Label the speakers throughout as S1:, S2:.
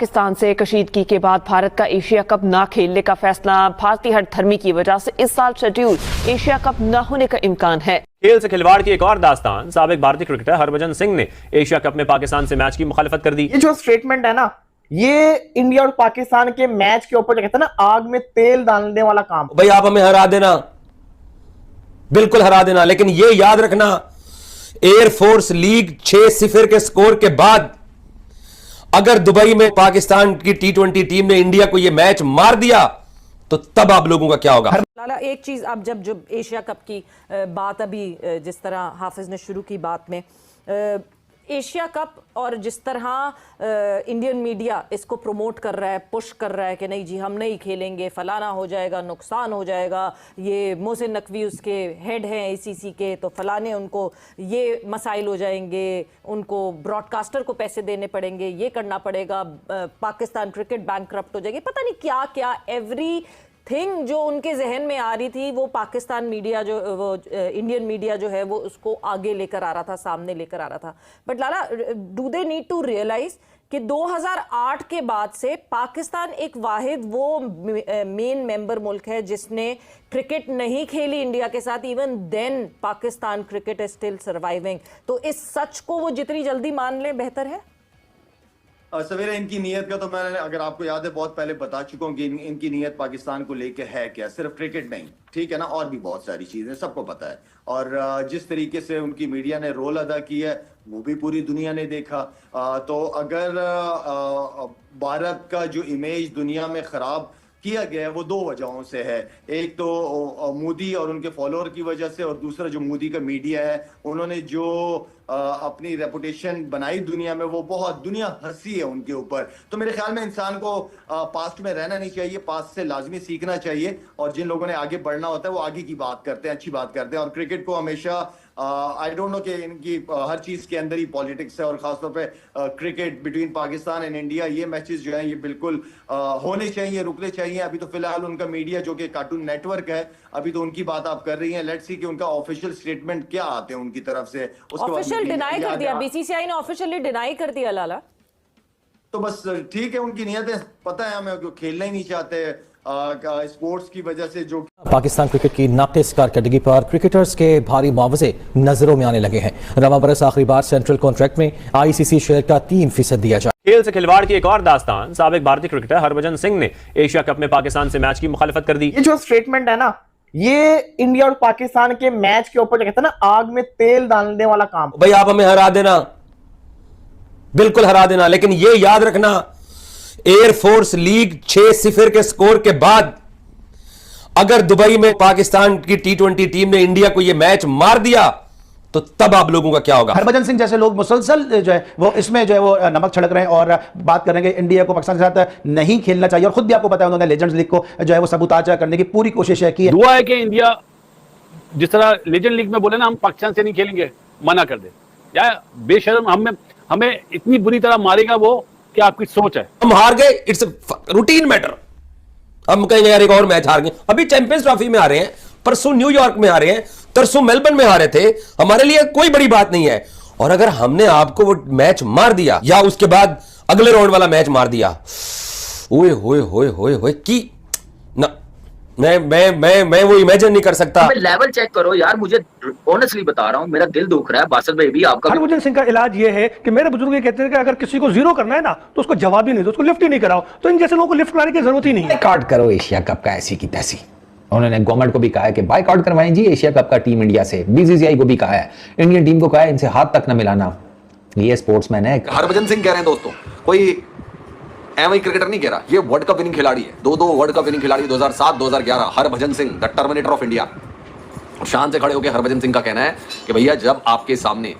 S1: पाकिस्तान से कशीदगी के बाद भारत का एशिया कप न खेलने का फैसला। भारतीय हठधर्मी की वजह से इस साल शेड्यूल एशिया कप न होने का इम्कान है।
S2: खेल से खिलवाड़ की एक और दास्तान। साबिक भारतीय क्रिकेटर हरभजन सिंह ने एशिया कप में पाकिस्तान से मैच की मुखालिफत कर दी।
S3: ये जो स्टेटमेंट है ना, ये इंडिया और पाकिस्तान के मैच के ऊपर कहते हैं ना, आग में तेल डालने वाला काम।
S4: भाई आप हमें हरा देना, बिल्कुल हरा देना, लेकिन ये याद रखना एयरफोर्स लीग 6-0 के स्कोर के बाद अगर दुबई में पाकिस्तान की T20 टीम ने इंडिया को यह मैच मार दिया तो तब आप लोगों का क्या होगा।
S5: लाला, एक चीज अब जब एशिया कप की बात अभी जिस तरह हाफिज ने शुरू की बात में, एशिया कप और जिस तरह इंडियन मीडिया इसको प्रमोट कर रहा है, पुश कर रहा है कि नहीं जी हम नहीं खेलेंगे, फलाना हो जाएगा, नुकसान हो जाएगा, ये मोहसिन नकवी उसके हेड हैं ACC के, तो फलाने उनको ये मसाइल हो जाएंगे, उनको ब्रॉडकास्टर को पैसे देने पड़ेंगे, ये करना पड़ेगा, पाकिस्तान क्रिकेट बैंकक्रप्ट हो जाएगी, पता नहीं क्या क्या एवरी थिंग जो उनके जहन में आ रही थी वो पाकिस्तान मीडिया जो वो इंडियन मीडिया जो है वो उसको आगे लेकर आ रहा था, सामने लेकर आ रहा था। But Lala, do they need to realise कि 2008 के बाद से पाकिस्तान एक वाहिद वो मेन मेंबर मुल्क है जिसने क्रिकेट नहीं खेली इंडिया के साथ। Even then Pakistan cricket is still surviving. तो इस सच को वो जितनी जल्दी मान लें बेहतर है।
S6: सवेरे इनकी नीयत का तो मैंने, अगर आपको याद है, बहुत पहले बता चुका हूँ कि इनकी नीयत पाकिस्तान को लेके है क्या। सिर्फ क्रिकेट नहीं, ठीक है ना, और भी बहुत सारी चीजें सबको पता है। और जिस तरीके से उनकी मीडिया ने रोल अदा किया है वो भी पूरी दुनिया ने देखा। तो अगर भारत का जो इमेज दुनिया में खराब किया गया है वो दो वजहों से है। एक तो मोदी और उनके फॉलोअर की वजह से, और दूसरा जो मोदी का मीडिया है, उन्होंने जो अपनी रेपुटेशन बनाई दुनिया में, वो बहुत दुनिया हंसी है उनके ऊपर। तो मेरे ख्याल में इंसान को पास्ट में रहना नहीं चाहिए, पास्ट से लाजमी सीखना चाहिए, और जिन लोगों ने आगे बढ़ना होता है वो आगे की बात करते हैं, अच्छी बात करते हैं। और क्रिकेट को हमेशा आई डोंट नो कि इनकी हर चीज के अंदर ही पॉलिटिक्स है, और खासतौर पे cricket between Pakistan and India, ये मैचेस जो है ये बिल्कुल होने चाहिए, रुकने चाहिए। अभी तो फिलहाल उनका मीडिया जो कि कार्टून नेटवर्क है, अभी तो उनकी बात आप कर रही हैं। लेट्स सी कि उनका ऑफिशियल स्टेटमेंट क्या आते हैं उनकी तरफ से।
S5: ऑफिशियल डिनाई कर दिया, BCCI ने ऑफिशियली डिनाई कर दिया लाला।
S6: तो बस ठीक है, उनकी नीयतें पता है हमें, क्यों खेलना ही नहीं चाहते स्पोर्ट्स की वजह से। जो
S7: पाकिस्तान क्रिकेट की नाकिस कारकर्दगी पर क्रिकेटर्स के भारी मुआवजे नजरों में आने लगे हैं। रवा बरस आखिरी बार सेंट्रल कॉन्ट्रैक्ट में ICC शेयर का 3% दिया जाए।
S2: खेल से खिलवाड़ की एक और दास्तान। साबिक भारतीय क्रिकेटर हरभजन सिंह ने एशिया कप में पाकिस्तान से मैच की मुखालिफत कर दी।
S3: ये जो स्टेटमेंट है ना, ये इंडिया और पाकिस्तान के मैच के ऊपर कहते हैं ना, आग में तेल डालने वाला काम।
S4: भाई आप हमें हरा देना, बिल्कुल हरा देना, लेकिन ये याद रखना एयरफोर्स लीग 6-0 के स्कोर के बाद अगर दुबई में पाकिस्तान की T20 टीम ने इंडिया को यह मैच मार दिया तो तब आप लोगों का क्या होगा।
S8: हरभजन सिंह जैसे लोग मुसलसल जो है वो इसमें जो है वो नमक छिड़क रहे हैं और बात कर रहे हैं कि इंडिया को पाकिस्तान के साथ नहीं खेलना चाहिए। और खुद भी आपको पता है उन्होंने लेजेंड्स लीग को जो है वो सबूताज करने की पूरी कोशिश है की।
S9: दुआ है कि इंडिया जिस तरह लेजेंड लीग में बोले ना हम पाकिस्तान से नहीं खेलेंगे, मना कर दे। या बेशर्म हमें इतनी बुरी तरह मारेगा वो कि आपकी सोच है।
S4: हम हार गए, इट्स रूटीन मैटर। हम कहेंगे यार एक और मैच हार गए। अभी चैंपियंस ट्रॉफी में आ रहे हैं, परसों न्यूयॉर्क में आ रहे हैं, तरसों मेलबर्न में हारे थे। हमारे लिए कोई बड़ी बात नहीं है। और अगर हमने आपको वो मैच मार दिया या उसके बाद अगले राउंड वाला मैच मार दिया, ओए होए होए होए होए की ना, मैं वो इमेजिन नहीं कर सकता।
S10: लेवल चेक करो यार, मुझे ऑनेस्टली बता रहा हूं, मेरा दिल दुख रहा है। बासिल भाई भी आपका।
S8: हरभजन सिंह का इलाज ये है कि मेरे बुजुर्ग ये कहते हैं कि अगर किसी को जीरो करना है ना तो उसको जवाब ही नहीं दो, उसको लिफ्ट ही नहीं कराओ। तो इन जैसे लोगों को लिफ्ट कराने की जरूरत ही नहीं है।
S11: बायकॉट करो एशिया कप का ऐसी की तैसी। उन्होंने गवर्नमेंट को भी कहा है कि बायकॉट करवाएं जी एशिया कप का टीम इंडिया से। BCCI को भी कहा है, इंडियन टीम को कहा है इनसे हाथ तक न मिलाना। ये स्पोर्ट्समैन है।
S12: हरभजन सिंह कह रहे हैं दोस्तों, कोई एम क्रिकेटर नहीं कह रहा, ये वर्ल्ड कप विनिंग खिलाड़ी है। दो वर्ल्ड कप विनिंग खिलाड़ी 2007 2011। Harbhajan Singh the terminator of India. शान से खड़े होकर हरभजन सिंह का कहना है कि भैया जब आपके सामने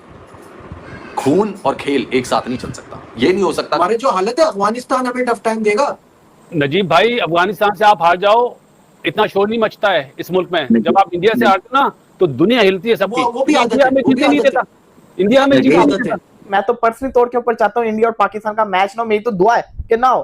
S12: खून और खेल एक साथ नहीं चल सकता, ये नहीं हो सकता।
S13: हमारे जो हालत है, अफगानिस्तान हमें टफ टाइम देगा।
S9: नजीब भाई, अफगानिस्तान से आप हार जाओ, इतना शोर नहीं मचता है इस मुल्क में। जब आप इंडिया से हारते ना तो दुनिया हिलती है सबकी। इंडिया में जीतने नहीं देता, इंडिया में जीतने नहीं देता।
S3: मैं तो पर्सनली तौर के ऊपर चाहता हूँ इंडिया और पाकिस्तान का मैच ना हो। मेरी तो दुआ है कि ना हो,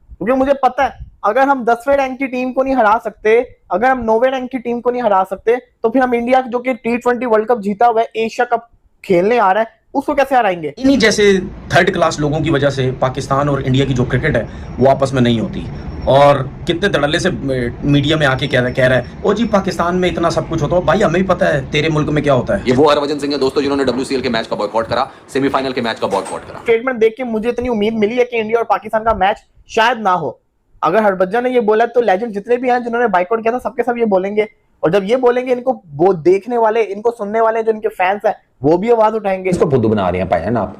S3: क्योंकि मुझे पता है अगर हम 10वें रैंक की टीम को नहीं हरा सकते, अगर हम 9वें रैंक की टीम को नहीं हरा सकते, तो फिर हम इंडिया जो कि T20 वर्ल्ड कप जीता हुआ है, एशिया कप खेलने आ रहा है, उसको कैसे हराएंगे?
S8: इन्हीं जैसे थर्ड क्लास लोगों की वजह से पाकिस्तान और इंडिया की जो क्रिकेट है वो आपस में नहीं होती। और कितने धड़ल्ले से मीडिया में आके कह रहा है ओ जी पाकिस्तान में इतना सब कुछ होता है। भाई हमें भी पता है तेरे मुल्क में क्या होता है।
S12: ये वो हरभजन सिंह है दोस्तों जिन्होंने WCL के मैच का बॉयकॉट करा, सेमीफाइनल के मैच का बॉयकॉट करा।
S3: स्टेटमेंट देख के मुझे इतनी उम्मीद मिली है कि इंडिया और पाकिस्तान का मैच शायद ना हो। अगर हरभजन ने ये बोला तो लेजेंड जितने भी हैं जिन्होंने बाइकआउट किया था सबके सब ये बोलेंगे, और जब ये बोलेंगे इनको वो देखने वाले, इनको सुनने वाले जो इनके फैंस हैं वो भी आवाज उठाएंगे।
S11: इसको फुद्दू बना रहे हैं भाई, है ना आप।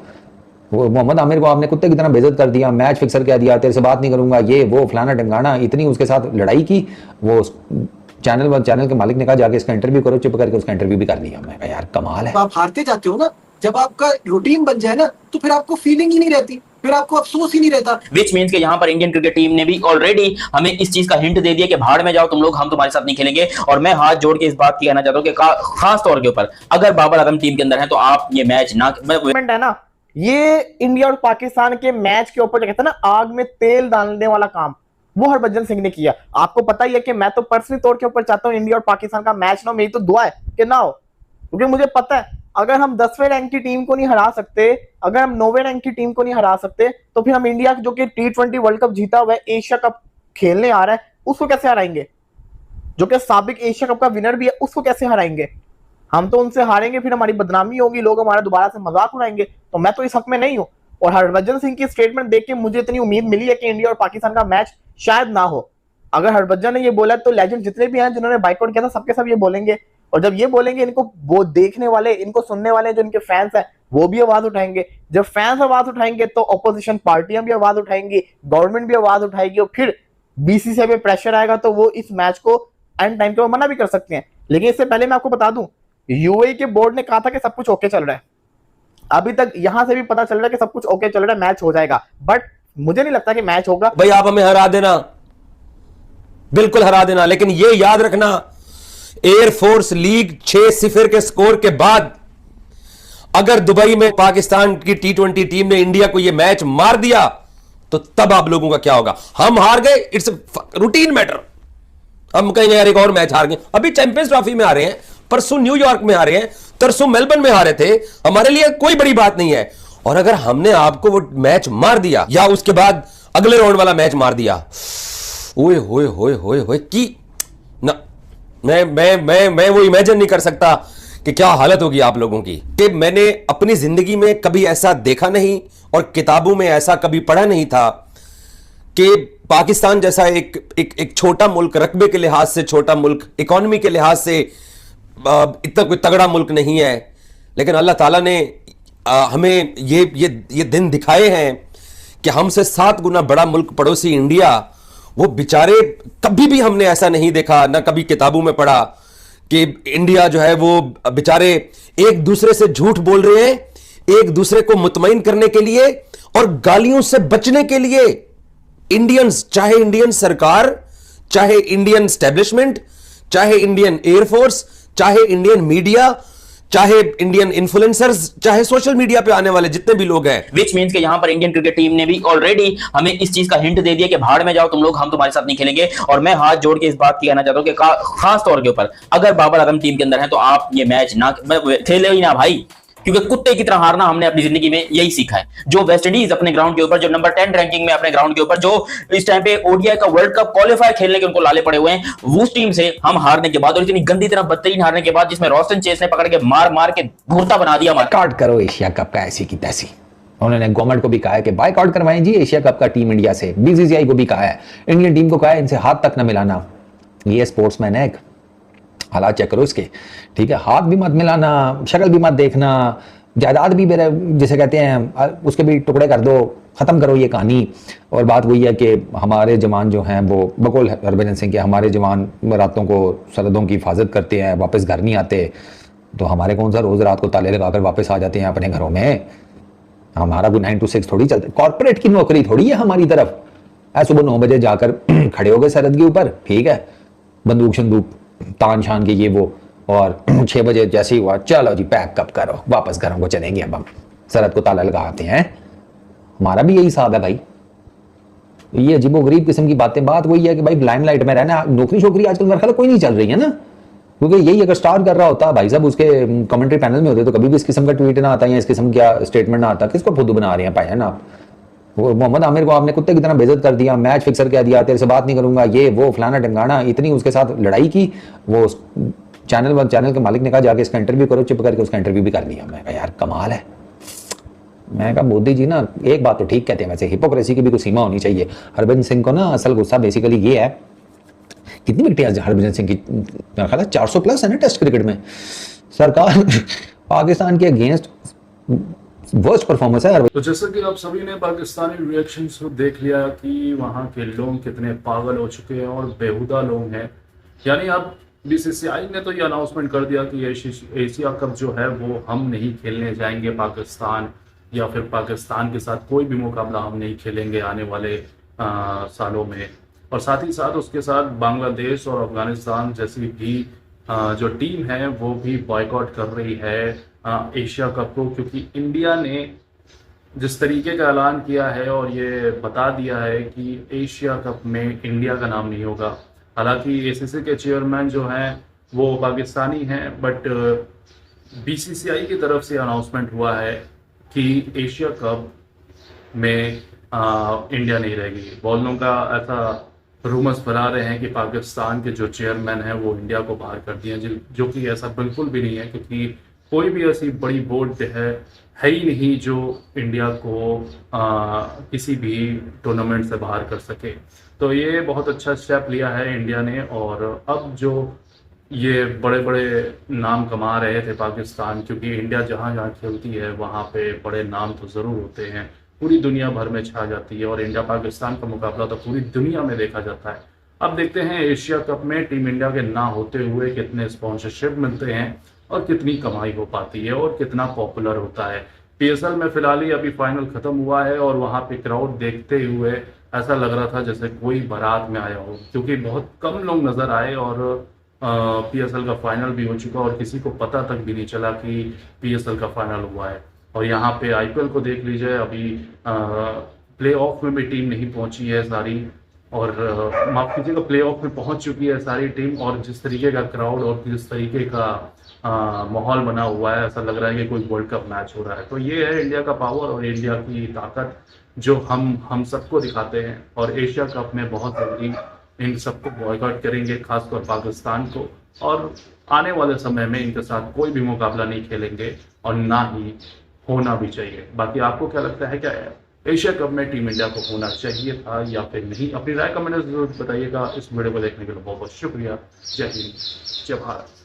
S11: वो मोहम्मद आमिर को आपने कुत्ते की तरह बेइज्जत कर दिया, मैच फिक्सर कह दिया, तेरे से बात नहीं करूंगा, ये वो फलाना ढंगाना, इतनी उसके साथ लड़ाई की। वो चैनल के मालिक ने कहा जाके इसका इंटरव्यू करो, चुप करके उसका इंटरव्यू भी कर दिया। मैं कहा यार कमाल है।
S13: आप हारते जाते हो ना, जब आपका रूटीन बन जाए ना तो फिर आपको फीलिंग ही नहीं रहती, फिर आपको अफसोस ही नहीं रहता।
S10: विच मीन्स के यहाँ पर इंडियन क्रिकेट टीम ने भी ऑलरेडी हमें इस चीज का हिंट दे दिया कि भाड़ में जाओ तुम लोग, हम तुम्हारे साथ नहीं खेलेंगे। और मैं हाथ जोड़ के इस बात की कहना चाहता हूँ कि खास तौर के ऊपर अगर बाबर आजम टीम के अंदर है तो आप ये मैच ना
S3: है ना, ये इंडिया और पाकिस्तान के मैच के ऊपर कहते हैं ना आग में तेल डालने वाला काम वो हरभजन सिंह ने किया। आपको पता ही है कि मैं तो पर्सनली तौर के ऊपर चाहता हूँ इंडिया और पाकिस्तान का मैच ना हो, मेरी तो दुआ है कि ना हो, क्योंकि मुझे पता है अगर हम 10वें रैंक की टीम को नहीं हरा सकते, अगर हम 9वें रैंक की टीम को नहीं हरा सकते, तो फिर हम इंडिया जो कि T20 वर्ल्ड कप जीता हुआ है, एशिया कप खेलने आ रहा है, उसको कैसे हराएंगे? जो कि साबिक एशिया कप का विनर भी है, उसको कैसे हराएंगे? हम तो उनसे हारेंगे, फिर हमारी बदनामी होगी, लोग हमारा दोबारा से मजाक उड़ाएंगे। तो मैं तो इस हक में नहीं हूं। और हरभजन सिंह की स्टेटमेंट देख के मुझे इतनी उम्मीद मिली है कि इंडिया और पाकिस्तान का मैच शायद ना हो। अगर हरभजन ने ये बोला तो लेजेंड जितने भी हैं जिन्होंने बाइकआउट किया था सबके सब ये बोलेंगे, और जब ये बोलेंगे इनको वो देखने वाले, इनको सुनने वाले जो इनके फैंस हैं वो भी आवाज उठाएंगे। जब फैंस आवाज उठाएंगे तो ऑपोजिशन पार्टियां भी आवाज उठाएंगी, गवर्नमेंट भी आवाज उठाएगी, और फिर BCCI पे प्रेशर आएगा तो वो इस मैच को एंड टाइम पे मना भी कर सकते हैं। लेकिन इससे पहले मैं आपको बता दूं, UAE के बोर्ड ने कहा था कि सब कुछ ओके चल रहा है। अभी तक यहां से भी पता चल रहा है कि सब कुछ ओके चल रहा है, मैच हो जाएगा, बट मुझे नहीं लगता कि मैच होगा।
S4: भाई आप हमें हरा देना, बिल्कुल हरा देना, लेकिन ये याद रखना एयरफोर्स लीग 6-0 के स्कोर के बाद अगर दुबई में पाकिस्तान की T20 टीम ने इंडिया को यह मैच मार दिया तो तब आप लोगों का क्या होगा? हम हार गए, इट्स रूटीन मैटर। हम कहेंगे यार एक और मैच हार गए। अभी चैंपियंस ट्रॉफी में आ रहे हैं, परसों न्यूयॉर्क में आ रहे हैं, तरसों मेलबर्न में हारे थे, हमारे लिए कोई बड़ी बात नहीं है। और अगर हमने आपको वो मैच मार दिया या उसके बाद अगले राउंड वाला मैच मार दिया, ओए होए होए होए होए की ना, मैं वो इमेजिन नहीं कर सकता कि क्या हालत होगी आप लोगों की। कि मैंने अपनी जिंदगी में कभी ऐसा देखा नहीं और किताबों में ऐसा कभी पढ़ा नहीं था कि पाकिस्तान जैसा एक छोटा मुल्क, रकबे के लिहाज से छोटा मुल्क, इकोनॉमी के लिहाज से इतना कोई तगड़ा मुल्क नहीं है, लेकिन अल्लाह ताला ने हमें ये दिन दिखाए हैं कि हमसे 7 गुना बड़ा मुल्क पड़ोसी इंडिया, वो बेचारे कभी भी हमने ऐसा नहीं देखा, ना कभी किताबों में पढ़ा कि इंडिया जो है वो बेचारे एक दूसरे से झूठ बोल रहे हैं, एक दूसरे को मुतमईन करने के लिए और गालियों से बचने के लिए। इंडियंस, चाहे इंडियन सरकार, चाहे इंडियन एस्टेब्लिशमेंट, चाहे इंडियन एयरफोर्स, चाहे इंडियन मीडिया, चाहे इंडियन इन्फ्लुएंसर्स, चाहे सोशल मीडिया पे आने वाले जितने भी लोग हैं,
S10: विच मीन्स के यहाँ पर इंडियन क्रिकेट टीम ने भी ऑलरेडी हमें इस चीज का हिंट दे दिया कि भाड़ में जाओ तुम लोग, हम तुम्हारे साथ नहीं खेलेंगे। और मैं हाथ जोड़ के इस बात की कहना चाहता हूँ कि खास तौर के ऊपर अगर बाबर आजम टीम के अंदर है तो आप ये मैच ना खेले ही ना भाई, क्योंकि कुत्ते की तरह हारना हमने अपनी जिंदगी में यही सीखा है। जो वेस्ट इंडीज अपने ग्राउंड के ऊपर, जो नंबर 10 रैंकिंग में अपने ग्राउंड के ऊपर, जो इस टाइम पे ODI का वर्ल्ड कप क्वालिफायर खेलने के उनको लाले पड़े हुए हैं, उस टीम से हम हारने के बाद और इतनी गंदी तरह बदतरीन हारने के बाद, जिसमें रोस्टन चेस ने पकड़ के मार के भूरता बना दिया।
S11: बायकॉट करो एशिया कप का ऐसी की तैसी। उन्होंने गवर्नमेंट को भी कहा है कि बायकॉट करवाएं जी एशिया कप का टीम इंडिया से। BCCI को भी कहा है, इंडियन टीम को कहा है इनसे हाथ तक न मिलाना। ये स्पोर्ट्समैन है, हालात चेक करो इसके, ठीक है? हाथ भी मत मिलाना, शक्ल भी मत देखना, जायदाद भी मेरे जिसे कहते हैं उसके भी टुकड़े कर दो, ख़त्म करो ये कहानी। और बात वही है कि हमारे जवान जो हैं वो बकौल हरभजन सिंह के, हमारे जवान रातों को सरहदों की हिफाजत करते हैं, वापस घर नहीं आते, तो हमारे कौन सा रोज़ रात को ताले लगाकर वापस आ जाते हैं अपने घरों में? हमारा कोई 9 to 6 थोड़ी चलता, कॉर्पोरेट की नौकरी थोड़ी है हमारी तरफ। सुबह 9 बजे जाकर खड़े हो गए सरहद के ऊपर, ठीक है, बंदूक शंदूक तान शान के ये वो, और 6 बजे जैसे ही हुआ चलो जी पैकअप करो, वापस घरों को चलेंगे, अब हम सरहद को ताला लगाते हैं। हमारा भी यही हिसाब है भाई। ये अजीबो गरीब किस्म की बातें। बात वही है कि भाई लाइमलाइट में रहना, नौकरी शोकरी आजकल मेरा ख्याल कोई नहीं चल रही है ना, क्योंकि यही अगर स्टार कर रहा होता भाई साहब, उसके कमेंट्री पैनल में होते तो कभी भी इस किस्म का ट्वीट ना आता या इस किस्म का स्टेटमेंट ना आता। किसको फुद्दू बना रहे हैं भाई, है ना आप? वो मोहम्मद आमिर को आपने कुत्ते की तरह बेइज्जत कर दिया, मैच फिक्सर कह दिया, तेरे से बात नहीं करूंगा, ये वो फलाना ढंगाना, इतनी उसके साथ लड़ाई की। वो चैनल के मालिक ने कहा जाके इसका इंटरव्यू करो, चुप करके उसका इंटरव्यू भी कर लिया। मैं कहा यार कमाल है। मैं कहा मोदी जी ना एक बात तो ठीक कहते हैं, वैसे हिपोक्रेसी की भी कोई सीमा होनी चाहिए। हरभजन सिंह को ना असल गुस्सा बेसिकली ये है, कितनी विकेटें हरभजन सिंह की, मेरा ख्याल है 400 प्लस है ना टेस्ट क्रिकेट में। सरकार पाकिस्तान के अगेंस्ट वर्स्ट परफॉर्मेंस है।
S14: तो जैसा कि आप सभी ने पाकिस्तानी रिएक्शंस को देख लिया कि वहां के लोग कितने पागल हो चुके हैं और बेहुदा लोग हैं। यानी अब बीसीसीआई ने तो ये अनाउंसमेंट कर दिया कि एशिया कप जो है वो हम नहीं खेलने जाएंगे पाकिस्तान, या फिर पाकिस्तान के साथ कोई भी मुकाबला हम नहीं खेलेंगे आने वाले सालों में। और साथ ही साथ उसके साथ बांग्लादेश और अफगानिस्तान जैसी भी जो टीम है वो भी बॉयकॉट कर रही है एशिया कप को, क्योंकि इंडिया ने जिस तरीके का ऐलान किया है और ये बता दिया है कि एशिया कप में इंडिया का नाम नहीं होगा। हालांकि एसीसी के चेयरमैन जो हैं वो पाकिस्तानी हैं, बट बीसीसीआई की तरफ से अनाउंसमेंट हुआ है कि एशिया कप में इंडिया नहीं रहेगी। बहुत लोगों का ऐसा रूमर्स फैला रहे हैं कि पाकिस्तान के जो चेयरमैन हैं वो इंडिया को बाहर कर दिए, जो कि ऐसा बिल्कुल भी नहीं है, क्योंकि कोई भी ऐसी बड़ी बोर्ड है ही नहीं जो इंडिया को किसी भी टूर्नामेंट से बाहर कर सके। तो ये बहुत अच्छा स्टेप लिया है इंडिया ने। और अब जो ये बड़े बड़े नाम कमा रहे थे पाकिस्तान, क्योंकि इंडिया जहाँ जहाँ खेलती है वहाँ पे बड़े नाम तो ज़रूर होते हैं, पूरी दुनिया भर में छा जाती है और इंडिया पाकिस्तान का मुकाबला तो पूरी दुनिया में देखा जाता है। अब देखते हैं एशिया कप में टीम इंडिया के ना होते हुए कितने स्पॉन्सरशिप मिलते हैं और कितनी कमाई हो पाती है और कितना पॉपुलर होता है। पीएसएल में फिलहाल ही अभी फाइनल खत्म हुआ है और वहाँ पे क्राउड देखते हुए ऐसा लग रहा था जैसे कोई बारात में आया हो, क्योंकि बहुत कम लोग नजर आए और पीएसएल का फाइनल भी हो चुका और किसी को पता तक भी नहीं चला कि पीएसएल का फाइनल हुआ है। और यहाँ पे आईपीएल को देख लीजिए, अभी प्ले ऑफ में भी टीम नहीं पहुंची है सारी, और माफ कीजिएगा प्ले ऑफ में पहुंच चुकी है सारी टीम। और जिस तरीके का क्राउड और जिस तरीके का माहौल बना हुआ है, ऐसा लग रहा है कि कोई वर्ल्ड कप मैच हो रहा है। तो ये है इंडिया का पावर और इंडिया की ताकत जो हम सबको दिखाते हैं। और एशिया कप में बहुत जल्दी इन सबको बॉयकॉट करेंगे, खासकर पाकिस्तान को, और आने वाले समय में इनके साथ कोई भी मुकाबला नहीं खेलेंगे और ना ही होना भी चाहिए। बाकी आपको क्या लगता है, क्या एशिया कप में टीम इंडिया को होना चाहिए था या फिर नहीं? अपनी राय कमेंट में जरूर बताइएगा। इस वीडियो को देखने के लिए बहुत बहुत शुक्रिया। जय हिंद, जय भारत।